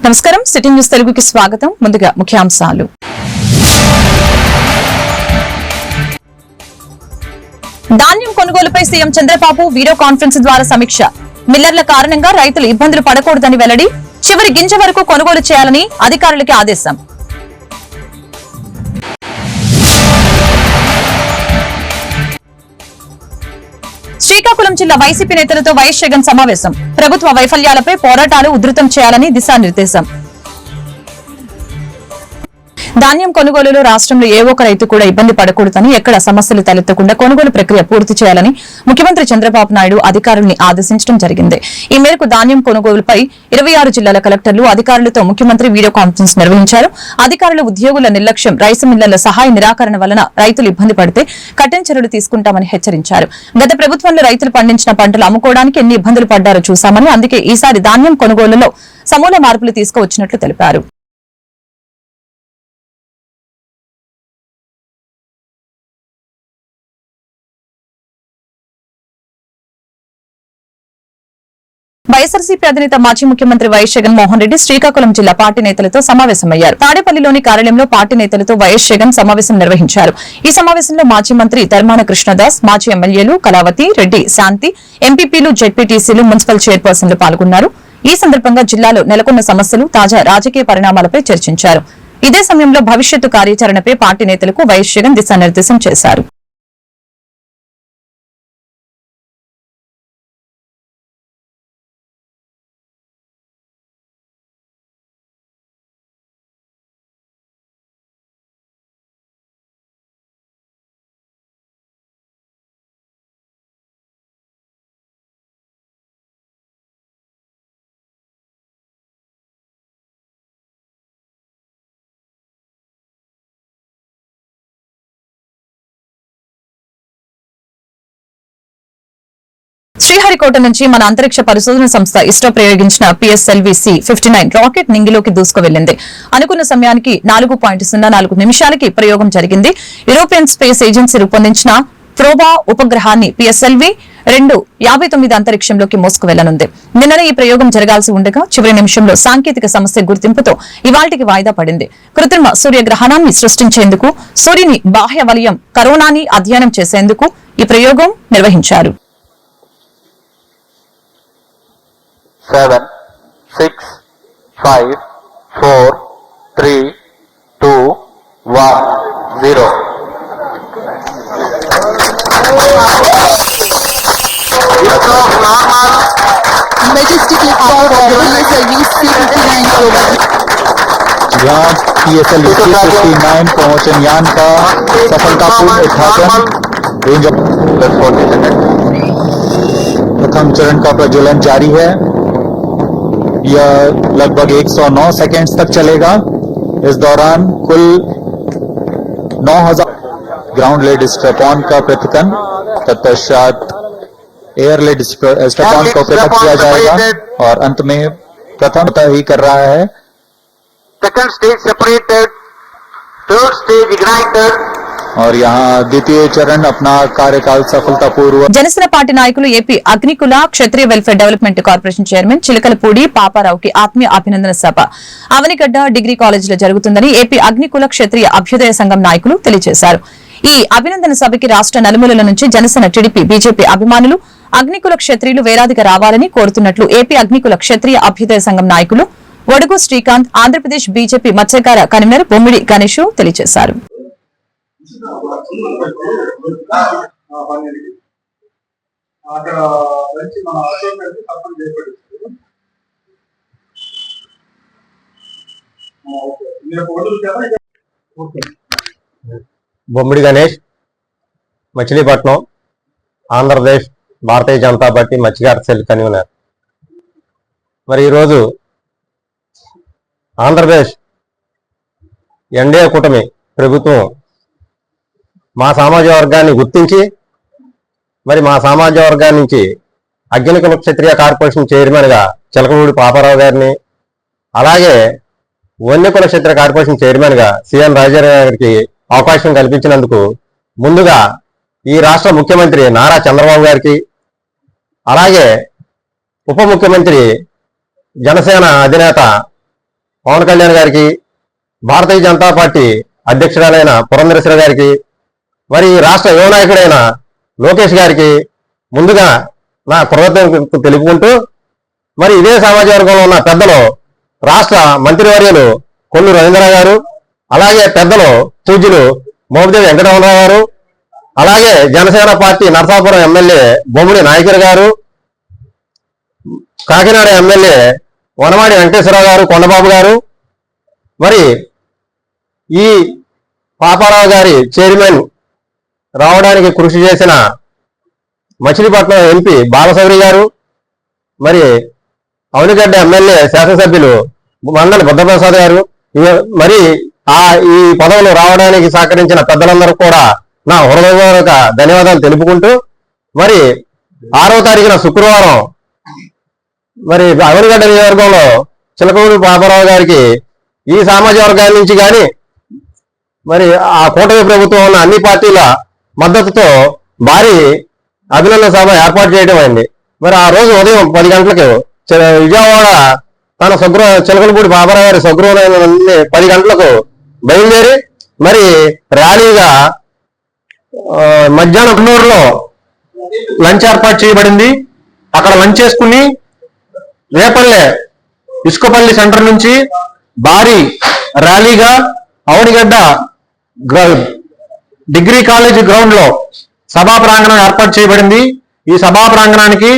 నమస్కారం city news తెలుగుకి స్వాగతం. ముందుగా ముఖ్యాంశాలు. ధాన్యం కొనుగోలుపై సీఎం చంద్రబాబు వీడియో కాన్ఫరెన్స్ ద్వారా సమీక్ష. మిల్లర్ల కారణంగా రైతులు ఇబ్బందులు పడకూడదని వెల్లడి. చివరి గింజ వరకు కొనుగోలు చేయాలని అధికారులకి ఆదేశం. శ్రీకాకుళం జిల్లా వైసీపీ నేతలతో వైఎస్ జగన్ సమావేశం. ప్రభుత్వ వైఫల్యాలపై పోరాటాలు ఉధృతం చేయాలని దిశానిర్దేశం. ధాన్యం కొనుగోలులో రాష్ట్రంలో ఏ ఒక్క రైతు కూడా ఇబ్బంది పడకూడదని, ఎక్కడ సమస్యలు తలెత్తకుండా కొనుగోలు ప్రక్రియ పూర్తి చేయాలని ముఖ్యమంత్రి చంద్రబాబు నాయుడు అధికారుల్ని ఆదేశించడం జరిగింది. ఈ మేరకు ధాన్యం కొనుగోలుపై 26 జిల్లాల కలెక్టర్లు అధికారులతో ముఖ్యమంత్రి వీడియో కాన్ఫరెన్స్ నిర్వహించారు. అధికారులు ఉద్యోగుల నిర్లక్ష్యం, రైసు మిల్లర్ల సహాయ నిరాకరణ వలన రైతులు ఇబ్బంది పడితే కఠిన చర్యలు తీసుకుంటామని హెచ్చరించారు. గత ప్రభుత్వంలో రైతులు పండించిన పంటలు అమ్ముకోవడానికి ఎన్ని ఇబ్బందులు పడ్డారో చూశామని, అందుకే ఈసారి ధాన్యం కొనుగోలులో సమూల మార్పులు తీసుకువచ్చినట్లు తెలిపారు. వైఎస్ఆర్సీపీ అధినేత మాజీ ముఖ్యమంత్రి వైఎస్ జగన్మోహన్ రెడ్డి శ్రీకాకుళం జిల్లా పార్టీ నేతలతో సమావేశమయ్యారు. తాడేపల్లిలోని కార్యాలయంలో పార్టీ నేతలతో వైఎస్ జగన్ సమావేశం నిర్వహించారు. ఈ సమావేశంలో మాజీ మంత్రి ధర్మాన కృష్ణదాస్, మాజీ ఎమ్మెల్యేలు కళావతి, రెడ్డి, శాంతి, ఎంపీపీలు, జెడ్పీటీసీలు, మున్సిపల్ చైర్పర్సన్లు పాల్గొన్నారు. ఈ సందర్భంగా జిల్లాలో నెలకొన్న సమస్యలు, తాజా రాజకీయ పరిణామాలపై చర్చించారు. ఇదే సమయంలో భవిష్యత్తు కార్యాచరణపై పార్టీ నేతలకు వైఎస్ జగన్ దిశానిర్దేశం చేశారు. శ్రీహరికోట నుంచి మన అంతరిక్ష పరిశోధన సంస్థ ఇస్రో ప్రయోగించిన PSLV-C-59 రాకెట్ నింగిలోకి దూసుకువెళ్లింది. అనుకున్న సమయానికి 4.04 నిమిషాలకి ప్రయోగం జరిగింది. యూరోపియన్ స్పేస్ ఏజెన్సీ రూపొందించిన ప్రోబా ఉపగ్రహాన్ని PSLV-2 59 అంతరిక్షంలోకి మోసుకువెళ్లనుంది. నిన్ననే ఈ ప్రయోగం జరగాల్సి ఉండగా చివరి నిమిషంలో సాంకేతిక సమస్య గుర్తింపుతో ఇవాళ్టికి వాయిదా పడింది. కృత్రిమ సూర్యగ్రహణాన్ని సృష్టించేందుకు, సూర్యుని బాహ్య వలయం కరోనాని అధ్యయనం చేసేందుకు ఈ ప్రయోగం నిర్వహించారు. 7, 6, 5, 4, 3, 2, 1, 0. Majestically powered of the PSLV-C-59 program. यहाँ PSLV-C-59 प्रमोशन यान का सफलतापूर्ण उद्घाटन रेंज ऑफ प्रथम चरण का प्रज्वलन जारी है. यह लगभग 109 सेकेंड्स तक चलेगा. इस दौरान कुल 9000 ग्राउंड लेड स्ट्रैप-ऑन का पृथक्करण, तत्पश्चात एयर लेड स्ट्रैप-ऑन को पृथक किया जाएगा और अंत में प्रथम ही कर रहा है. Second stage separated, third stage ignited. और यहाँ द्वितीय चरण अपना कार्यकाल सफलतापूर्वक. జనసేన పార్టీ నాయకులు ఏపీ అగ్నికుల క్షత్రియ welfare development corporation chairman Chilakalapudi పాపారావుకి ఆత్మీయ అభినందన సభ అవనిగడ్డ డిగ్రీ కాలేజీలో జరుగుతుందని ఏపీ అగ్నికుల క్షత్రియ అభ్యుదయ సంఘం నాయకులు తెలియజేశారు. ఈ అభినందన సభకి రాష్ట్ర నలుమూలల నుంచి జనసేన, టీడీపీ, బీజేపీ అభిమానులు, అగ్నికుల క్షత్రియులు వేలాదిగా రావాలని కోరుతున్నట్లు ఏపీ అగ్నికుల క్షత్రియ అభ్యుదయ సంఘం నాయకులు ఒడుగు శ్రీకాంత్, ఆంధ్రప్రదేశ్ బీజేపీ మత్స్యకార కన్వీనర్ బొమ్మిడి గణేష్ తెలియజేశారు. బొమ్మిడి గణేష్, మచిలీపట్నం, ఆంధ్రప్రదేశ్ భారతీయ జనతా పార్టీ మత్స్యకార సెల్ కన్వీనర్. మరి ఈరోజు ఆంధ్రప్రదేశ్ ఎన్డీఏ కూటమి ప్రభుత్వం మా సామాజిక వర్గాన్ని గుర్తించి మరి మా సామాజిక వర్గాన్ని నుంచి అగ్నికుల క్షత్రియ కార్పొరేషన్ చైర్మన్ గా చిలకలపూడి పాపారావు గారిని, అలాగే వన్యకుల క్షత్రియ కార్పొరేషన్ చైర్మన్ గా సిఎన్ రాజారావు గారికి అవకాశం కల్పించినందుకు ముందుగా ఈ రాష్ట్ర ముఖ్యమంత్రి నారా చంద్రబాబు గారికి, అలాగే ఉప ముఖ్యమంత్రి జనసేన అధినేత పవన్ కళ్యాణ్ గారికి, భారతీయ జనతా పార్టీ అధ్యక్షురాలైన పురంధరేశ్వరి గారికి, మరి రాష్ట్ర యువ నాయకుడైన లోకేష్ గారికి ముందుగా నా కృతజ్ఞతలు తెలుపుకుంటూ, మరి ఇదే సామాజిక వర్గంలో ఉన్న పెద్దలు రాష్ట్ర మంత్రివర్యులు కొల్లు రవీంద్ర గారు, అలాగే పెద్దలు పూజ్యులు మోపిదేవి వెంకటరమణరావు గారు, అలాగే జనసేన పార్టీ నరసాపురం ఎమ్మెల్యే బొమ్మిడి నాయకర్ గారు, కాకినాడ ఎమ్మెల్యే వనమాడి వెంకటేశ్వరరావు గారు, కొండబాబు గారు, మరి ఈ పాపారావు గారి చైర్మన్ రావడానికి కృషి చేసిన మచిలీపట్నం ఎంపీ బాలశౌరి గారు, మరి అవనిగడ్డ ఎమ్మెల్యే శాసనసభ్యులు మండలి బుద్ధప్రసాద్ గారు, మరి ఈ పదవులు రావడానికి సహకరించిన పెద్దలందరూ కూడా నా హృదయపూర్వక ధన్యవాదాలు తెలుపుకుంటూ, మరి 6వ తారీఖున శుక్రవారం మరి అవనిగడ్డ నియోజకవర్గంలో చిలకూరు పాపారావు గారికి ఈ సామాజిక వర్గాల నుంచి కానీ మరి ఆ కూటమి ప్రభుత్వం ఉన్న అన్ని పార్టీల మద్దతుతో భారీ అభినందన సభ ఏర్పాటు చేయడం అయింది. మరి ఆ రోజు ఉదయం 10 గంటలకు విజయవాడ తన చిలకలపూడి పాపారావు గారి స్వగృహం 10 గంటలకు బయలుదేరి మరి ర్యాలీగా మధ్యాహ్నం కన్నూరులో లంచ్ ఏర్పాటు చేయబడింది. అక్కడ లంచ్ చేసుకుని రేపల్లె ఇసుకపల్లి సెంటర్ నుంచి భారీ ర్యాలీగా అవనిగడ్డ డిగ్రీ కాలేజ్ గ్రౌండ్ లో సభా ప్రాంగణం ఏర్పాటు చేయబడింది. ఈ సభా ప్రాంగణానికి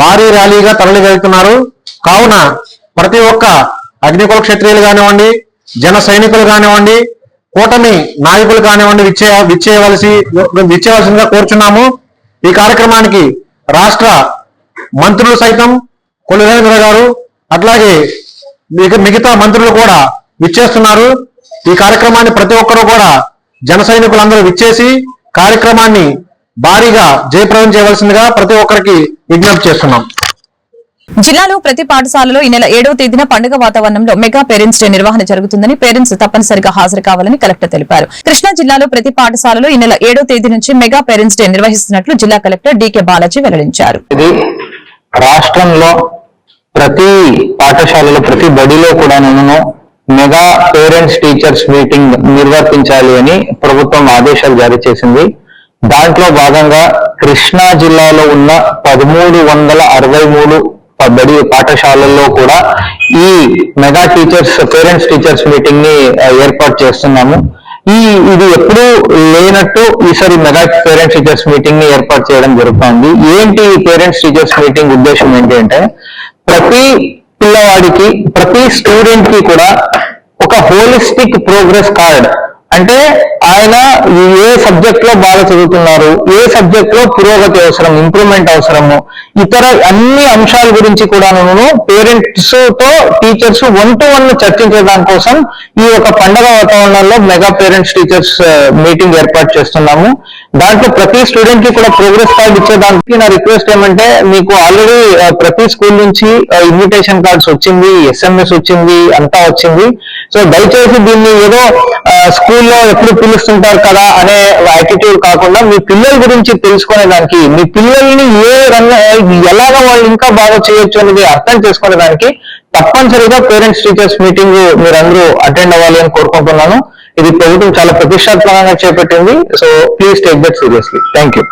భారీ ర్యాలీగా తరలి వెళ్తున్నారు. కావున ప్రతి ఒక్క అగ్నికుల క్షత్రియులు కానివ్వండి, జన సైనికులు కానివ్వండి, కూటమి నాయకులు కానివ్వండి విచ్చేయవలసిందిగా కోరుచున్నాము. ఈ కార్యక్రమానికి రాష్ట్ర మంత్రులు సైతం కొల్లు రవీంద్ర గారు, అట్లాగే మిగతా మంత్రులు కూడా విచ్చేస్తున్నారు. ఈ కార్యక్రమాన్ని ప్రతి ఒక్కరూ కూడా జన సైనికులందరూ విచ్చేసి కార్యక్రమాన్ని భారీగా జయప్రదం చేయవలసిందిగా ప్రతి ఒక్కరికి విజ్ఞప్తి చేస్తున్నాం. జిల్లాలో ప్రతి పాఠశాలలో ఈ నెల 7వ తేదీన పండుగ వాతావరణంలో మెగా పేరెంట్స్ డే నిర్వహణ జరుగుతుందని పేరెంట్స్ తప్పనిసరిగా హాజరు కావాలని కలెక్టర్ తెలిపారు. కృష్ణా జిల్లాలో ప్రతి పాఠశాలలో ఈ నెల 7వ తేదీ నుంచి మెగా పేరెంట్స్ డే నిర్వహిస్తున్నట్లు జిల్లా కలెక్టర్ డీకే బాలాజీ వెల్లడించారు. రాష్ట్రంలో ప్రతి పాఠశాలలో ప్రతి బడిలో కూడా నేను మెగా పేరెంట్స్ టీచర్స్ మీటింగ్ నిర్వర్తించాలి అని ప్రభుత్వం ఆదేశాలు జారీ చేసింది. దాంట్లో భాగంగా కృష్ణా జిల్లాలో ఉన్న 1363 బడి పాఠశాలల్లో కూడా ఈ మెగా పేరెంట్స్ టీచర్స్ మీటింగ్ ని ఏర్పాటు చేస్తున్నాము. ఇది ఎప్పుడూ లేనట్టు ఈసారి మెగా పేరెంట్స్ టీచర్స్ మీటింగ్ ని ఏర్పాటు చేయడం జరుగుతుంది. ఏంటి ఈ పేరెంట్స్ టీచర్స్ మీటింగ్ ఉద్దేశం ఏంటి అంటే, ప్రతి పిల్లవాడికి ప్రతి స్టూడెంట్ కి కూడా ఒక హోలిస్టిక్ ప్రోగ్రెస్ కార్డ్, అంటే ఆయన ఏ సబ్జెక్ట్ లో బాగా చదువుతున్నారు, ఏ సబ్జెక్ట్ లో పురోగతి అవసరం, ఇంప్రూవ్మెంట్ అవసరము, ఇతర అన్ని అంశాల గురించి కూడా పేరెంట్స్ తో టీచర్స్ 1-to-1 చర్చించే దానికోసం ఈ ఒక పండగ వాతావరణంలో మెగా పేరెంట్స్ టీచర్స్ మీటింగ్ ఏర్పాటు చేస్తున్నాము. దాంట్లో ప్రతి స్టూడెంట్ కి కూడా ప్రోగ్రెస్ కార్డ్ ఇచ్చేదానికి నా రిక్వెస్ట్ ఏమంటే, మీకు ఆల్రెడీ ప్రతి స్కూల్ నుంచి ఇన్విటేషన్ కార్డ్స్ వచ్చింది, SMS వచ్చింది, అంతా వచ్చింది. సో దయచేసి దీన్ని ఏదో స్కూల్లో ఎప్పుడు పిలుస్తుంటారు కదా అనే యాటిట్యూడ్ కాకుండా, మీ పిల్లల గురించి తెలుసుకునే దానికి, మీ పిల్లల్ని ఎలాగో వాళ్ళు ఇంకా బాగా చేయొచ్చు అనేది అర్థం చేసుకునే దానికి తప్పనిసరిగా పేరెంట్స్ టీచర్స్ మీటింగ్ మీరందరూ అటెండ్ అవ్వాలి అని కోరుకుంటున్నాను. ఇది ప్రభుత్వం చాలా ప్రతిష్టాత్మకంగా చేపట్టింది. So please take that seriously. Thank you.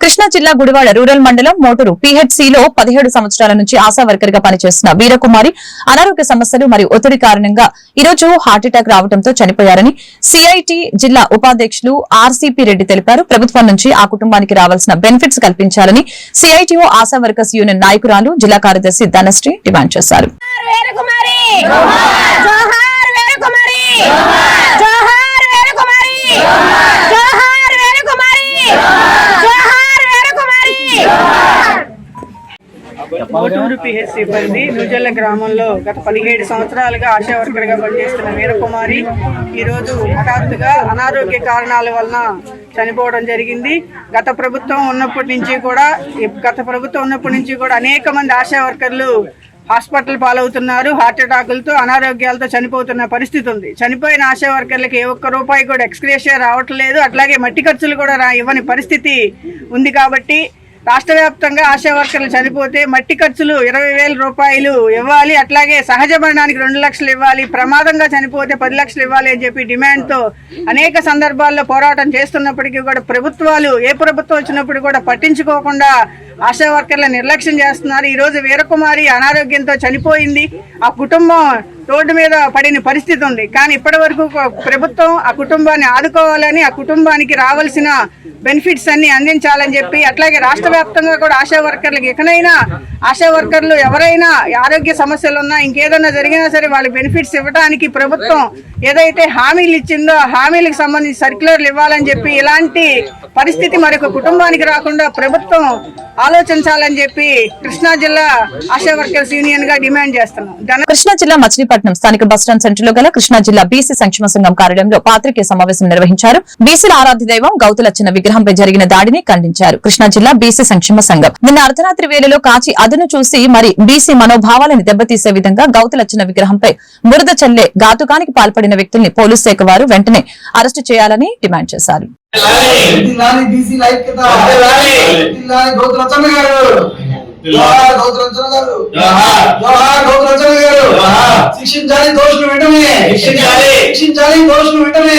Krishna జిల్లా గుడివాడ రూరల్ మండలం మోటూరు PHCలో 17 సంవత్సరాల నుంచి ఆశా వర్కర్ గా పనిచేస్తున్న వీరకుమారి అనారోగ్య సమస్యలు మరియు ఒత్తిడి కారణంగా ఈ రోజు హార్ట్అటాక్ రావడంతో చనిపోయారని CIT జిల్లా ఉపాధ్యక్షులు RCP రెడ్డి తెలిపారు. ప్రభుత్వం నుంచి ఆ కుటుంబానికి రావాల్సిన బెనిఫిట్స్ కల్పించాలని CITO ఆశా వర్కర్స్ యూనియన్ నాయకురాలు జిల్లా కార్యదర్శి ధనశ్రీ డిమాండ్ చేశారు. మోటూరు PHC పరిధి న్యూజల్ల గ్రామంలో గత 17 సంవత్సరాలుగా ఆశా వర్కర్ గా పనిచేస్తున్న వీరకుమారి ఈరోజు హఠాత్తుగా అనారోగ్య కారణాల వలన చనిపోవడం జరిగింది. గత ప్రభుత్వం ఉన్నప్పటి నుంచి కూడా అనేక మంది ఆశా వర్కర్లు హాస్పిటల్ పాలవుతున్నారు. హార్ట్ అటాకులతో అనారోగ్యాలతో చనిపోతున్న పరిస్థితి ఉంది. చనిపోయిన ఆశా వర్కర్లకి ఏ ఒక్క రూపాయి కూడా ఎక్స్గ్రేషియా రావట్లేదు. అట్లాగే మట్టి ఖర్చులు కూడా ఇవ్వని పరిస్థితి ఉంది. కాబట్టి రాష్ట్ర వ్యాప్తంగా ఆశా వర్కర్లు చనిపోతే మట్టి ఖర్చులు 20,000 రూపాయలు ఇవ్వాలి, అట్లాగే సహజ మరణానికి 2 లక్షలు ఇవ్వాలి, ప్రమాదంగా చనిపోతే 10 లక్షలు ఇవ్వాలి అని చెప్పి డిమాండ్తో అనేక సందర్భాల్లో పోరాటం చేస్తున్నప్పటికీ కూడా ప్రభుత్వాలు ఏ ప్రభుత్వం వచ్చినప్పుడు కూడా పట్టించుకోకుండా ఆశా వర్కర్ల నిర్లక్ష్యం చేస్తున్నారు. ఈరోజు వీరకుమారి అనారోగ్యంతో చనిపోయింది. ఆ కుటుంబం రోడ్డు మీద పడిన పరిస్థితి ఉంది. కానీ ఇప్పటి వరకు ప్రభుత్వం ఆ కుటుంబాన్ని ఆదుకోవాలని, ఆ కుటుంబానికి రావాల్సిన బెనిఫిట్స్ అన్ని అందించాలని చెప్పి, అట్లాగే రాష్ట్ర వ్యాప్తంగా కూడా ఆశా వర్కర్లకు ఎక్కడైనా ఆశా వర్కర్లు ఎవరైనా ఆరోగ్య సమస్యలు ఉన్నా ఇంకేదన్నా జరిగినా సరే వాళ్ళకి బెనిఫిట్స్ ఇవ్వడానికి ప్రభుత్వం ఏదైతే హామీలు ఇచ్చిందో ఆ హామీలకు సంబంధించి సర్క్యులర్లు ఇవ్వాలని చెప్పి, ఇలాంటి పరిస్థితి మరొక కుటుంబానికి రాకుండా ప్రభుత్వం ఆలోచించాలని చెప్పి కృష్ణా జిల్లా ఆశా వర్కర్స్ యూనియన్ గా డిమాండ్ చేస్తున్నాం. కృష్ణా జిల్లా మచిలీపట్నం స్థానిక బస్టాండ్ సెంటర్ లో గల కృష్ణా జిల్లా బీసీ సంక్షేమ సంఘం కార్యాలయంలో పాత్రికేయ సమావేశం నిర్వహించారు. బీసీల ఆరాధ్య దైవం గౌతులచ్చిన విగ్రహంపై జరిగిన దాడిని ఖండించారు. కృష్ణా జిల్లా బీసీ సంక్షేమ సంఘం నిన్న అర్ధరాత్రి వేళలో కాచి అదును చూసి మరి బీసీ మనోభావాలను దెబ్బతీసే విధంగా గౌతులచ్చిన విగ్రహంపై బురద చల్లే ఘాతుకానికి పాల్పడిన వ్యక్తుల్ని పోలీసు శాఖ వారు వెంటనే అరెస్టు చేయాలని డిమాండ్ చేశారు. శిక్షించాలి దోషులు వెంటనే, శిక్షించాలి దోషులు వెంటనే,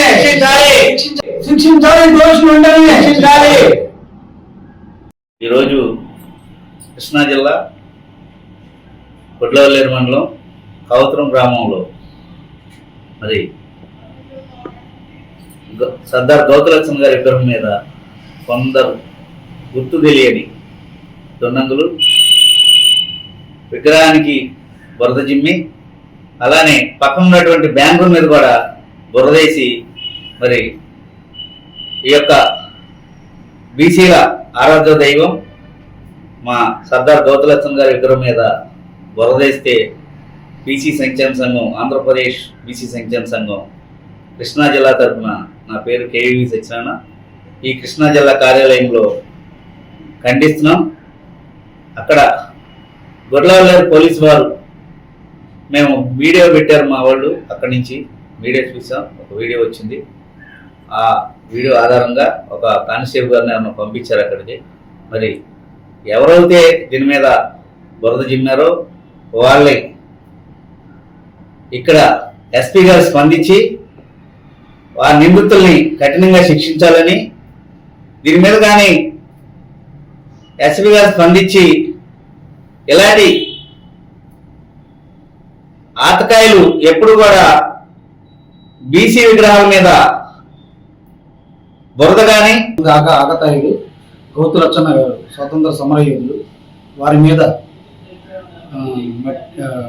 శిక్షించాలి దోషులు వెంటనే, శిక్షించాలి. ఈరోజు కృష్ణా జిల్లా గుడ్లవల్లేరు మండలం కౌతరం గ్రామంలో మరి సర్దార్ గౌతులక్ష్మ గారి విగ్రహం మీద కొందరు గుర్తు తెలియని దున్నంగులు విగ్రహానికి బురద జిమ్మి, అలానే పక్కన ఉన్నటువంటి బ్యాంకుల మీద కూడా బురదేసి మరి ఈ యొక్క బీసీల ఆరాధ్య దైవం మా సర్దార్ గౌతులక్ష్మ గారి విగ్రహం మీద బురదేస్తే బీసీ సంక్షేమ సంఘం, ఆంధ్రప్రదేశ్ బీసీ సంక్షేమ సంఘం కృష్ణా జిల్లా తరఫున, నా పేరు కేవీ సత్యనారాయణ, ఈ కృష్ణా జిల్లా కార్యాలయంలో ఖండిస్తున్నాం. అక్కడ గుడ్లవల్లేరు పోలీసు వారు మేము వీడియో పెట్టారు, మా వాళ్ళు అక్కడి నుంచి వీడియో చూసాం, ఒక వీడియో వచ్చింది. ఆ వీడియో ఆధారంగా ఒక కానిస్టేబుల్ గారిని ఏమన్నా పంపించారు అక్కడికి. మరి ఎవరైతే దీని మీద బురద జిమ్మారో వాళ్ళని ఇక్కడ ఎస్పీ గారు స్పందించి ఆ నిందితుల్ని కఠినంగా శిక్షించాలని, దీని మీద కానీ ఎస్పీ గారు స్పందించి ఇలాంటి ఆతకాయలు ఎప్పుడు కూడా బీసీ విగ్రహాల మీద బురద కానీ ఆకతాయిలు గౌతులచ్చన్న గారు స్వతంత్ర సమరయోధులు, వారి మీద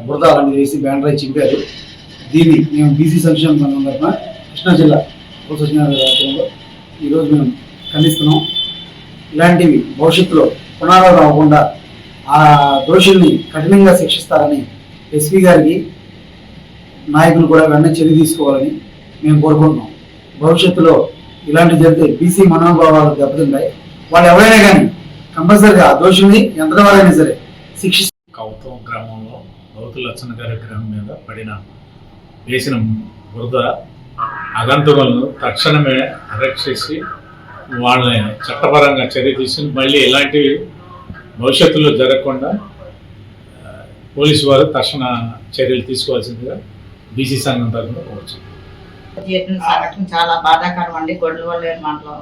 బురద అలాంటి వేసి బ్యానర్ చింపారు. దీన్ని మేము బీసీ సంక్షేమ సంఘం తరఫున కృష్ణా జిల్లా సత్యనారాయణ ఈరోజు మేము ఖండిస్తున్నాం. ఇలాంటివి భవిష్యత్తులో పునరావృతం అవ్వకుండా ఆ దోషుల్ని కఠినంగా శిక్షిస్తారని ఎస్పీ గారికి నాయకులు కూడా వెంటనే చర్య తీసుకోవాలని మేము కోరుకుంటున్నాం. భవిష్యత్తులో ఇలాంటి జరిగితే బీసీ మనోభావాలు దెబ్బతింటాయి. వాళ్ళు ఎవరైనా కానీ కంపల్సరిగా ఆ దోషుల్ని ఎంత వాళ్ళైనా సరే శిక్షిస్తారు. కౌతం గ్రామంలో గౌతులచ్చన్న గారి విగ్రహం మీద వేసిన బురద అగంతకులను తక్షణమే అరెస్ట్ చేసి వాళ్ళని చట్టపరంగా చర్య తీసుకుని మళ్ళీ ఇలాంటివి భవిష్యత్తులో జరగకుండా పోలీసు వారు తక్షణ చర్యలు తీసుకోవాల్సిందిగా బీసీ సంఘం తరఫున కోరుచున్నాం. సంఘటన చాలా బాధాకరం అండి. గుడ్లవల్లేరు మండలం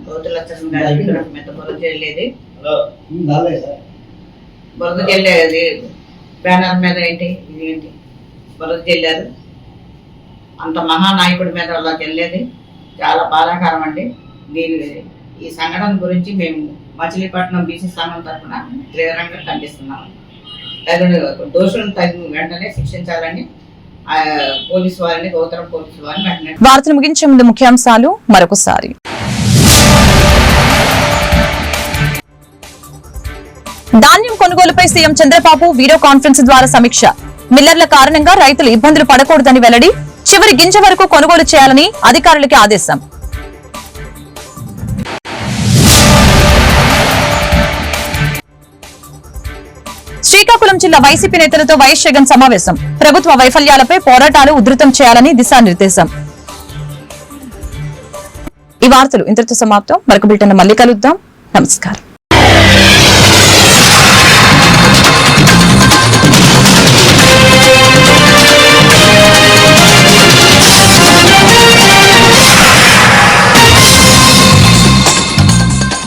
గౌతులచ్చన్న గారి విగ్రహం మీద బురద జల్లేది, బురద జల్లేది బ్యానర్ మీద ఏంటి ఇది ఏంటి బురద జల్లారు. అంత మహానాయకుడి మీద అలా జల్లేది చాలా బాధాకరం అండి. ఈ సంఘటన గురించి మేము మచిలీపట్నం బీసీ సంఘం తరఫున తీవ్రంగా ఖండిస్తున్నాము. దోషులను తగిన వెంటనే శిక్షించాలని పోలీసు వారిని, గౌతరం పోలీసు వారిని వెంటనే. వార్తలు ముగించే ముందు ముఖ్యాంశాలు మరొకసారి. ధాన్యం కొనుగోలుపై సీఎం చంద్రబాబు వీడియో కాన్ఫరెన్స్ ద్వారా సమీక్ష. మిల్లర్ల కారణంగా రైతులు ఇబ్బందులు పడకూడదని వెల్లడి. చివరి గింజ వరకు కొనుగోలు చేయాలని అధికారులకి ఆదేశం. శ్రీకాకుళం జిల్లా వైసీపీ నేతలతో వైఎస్ జగన్ సమావేశం. ప్రభుత్వ వైఫల్యాలపై పోరాటాలు ఉధృతం చేయాలని దిశానిర్దేశం. ఈ వార్తలు ఇంతటితో సమాప్తం. మరొక బులెటిన్ మళ్ళీ కలుద్దాం. నమస్కారం.